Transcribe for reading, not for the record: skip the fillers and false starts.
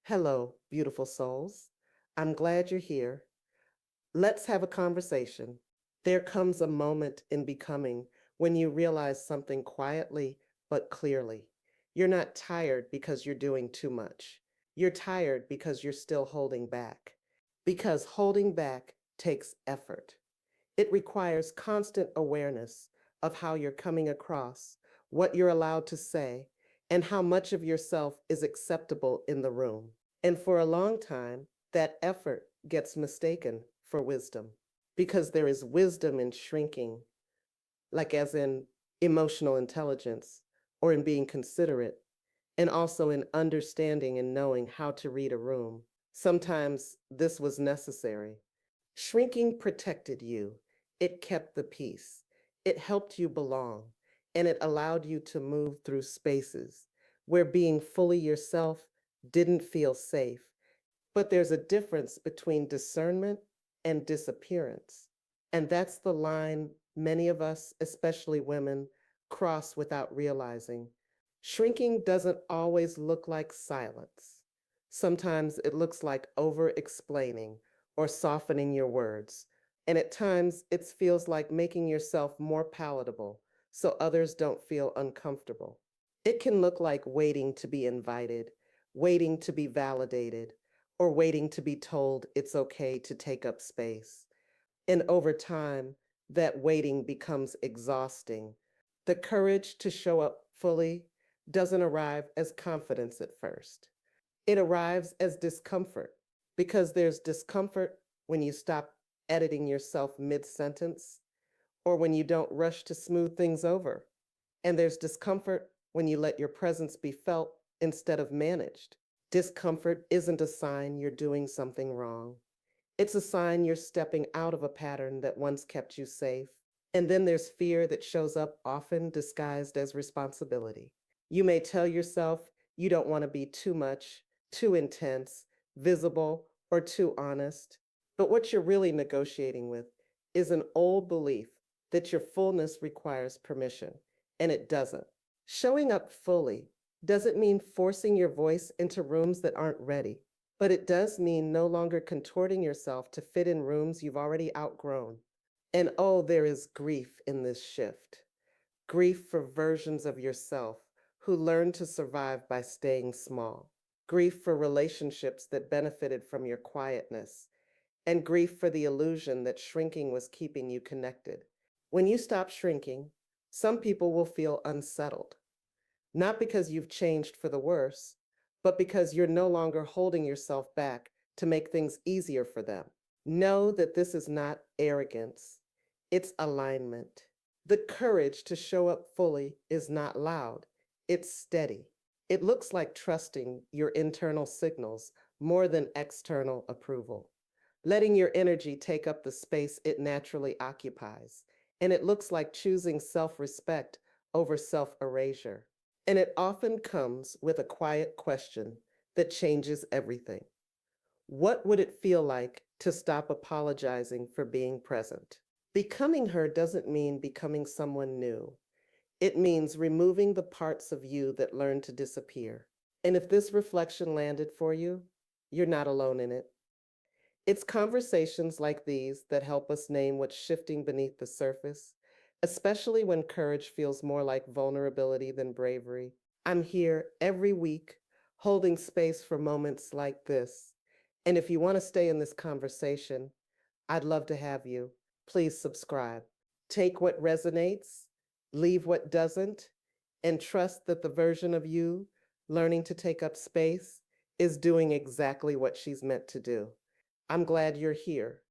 Hello, beautiful souls. I'm glad you're here. Let's have a conversation. There comes a moment in becoming when you realize something quietly but clearly. You're not tired because you're doing too much. You're tired because you're still holding back. Because holding back takes effort. It requires constant awareness of how you're coming across, what you're allowed to say, and how much of yourself is acceptable in the room. And for a long time, that effort gets mistaken for wisdom because there is wisdom in shrinking, like as in emotional intelligence or in being considerate, and also in understanding and knowing how to read a room. Sometimes this was necessary. Shrinking protected you, it kept the peace, it helped you belong, and it allowed you to move through spaces where being fully yourself didn't feel safe. But there's a difference between discernment and disappearance. And that's the line many of us, especially women, cross without realizing. Shrinking doesn't always look like silence. Sometimes it looks like over explaining or softening your words. And at times it feels like making yourself more palatable so others don't feel uncomfortable. It can look like waiting to be invited, waiting to be validated, or waiting to be told it's okay to take up space. And over time, that waiting becomes exhausting. The courage to show up fully doesn't arrive as confidence at first. It arrives as discomfort because there's discomfort when you stop editing yourself mid sentence or when you don't rush to smooth things over. And there's discomfort when you let your presence be felt instead of managed. Discomfort isn't a sign you're doing something wrong. It's a sign you're stepping out of a pattern that once kept you safe. And then there's fear that shows up often disguised as responsibility. You may tell yourself you don't want to be too much, too intense, visible, or too honest. But what you're really negotiating with is an old belief that your fullness requires permission, and it doesn't. Showing up fully doesn't mean forcing your voice into rooms that aren't ready, but it does mean no longer contorting yourself to fit in rooms you've already outgrown. And oh, there is grief in this shift, grief for versions of yourself who learned to survive by staying small, grief for relationships that benefited from your quietness, and grief for the illusion that shrinking was keeping you connected. When you stop shrinking, some people will feel unsettled, not because you've changed for the worse, but because you're no longer holding yourself back to make things easier for them. Know that this is not arrogance, it's alignment. The courage to show up fully is not loud, it's steady. It looks like trusting your internal signals more than external approval, letting your energy take up the space it naturally occupies. And it looks like choosing self respect over self erasure. And it often comes with a quiet question that changes everything. What would it feel like to stop apologizing for being present? Becoming her doesn't mean becoming someone new. It means removing the parts of you that learn to disappear. And if this reflection landed for you, you're not alone in it. It's conversations like these that help us name what's shifting beneath the surface, especially when courage feels more like vulnerability than bravery. I'm here every week holding space for moments like this. And if you want to stay in this conversation, I'd love to have you. Please subscribe. Take what resonates, leave what doesn't, and trust that the version of you learning to take up space is doing exactly what she's meant to do. I'm glad you're here.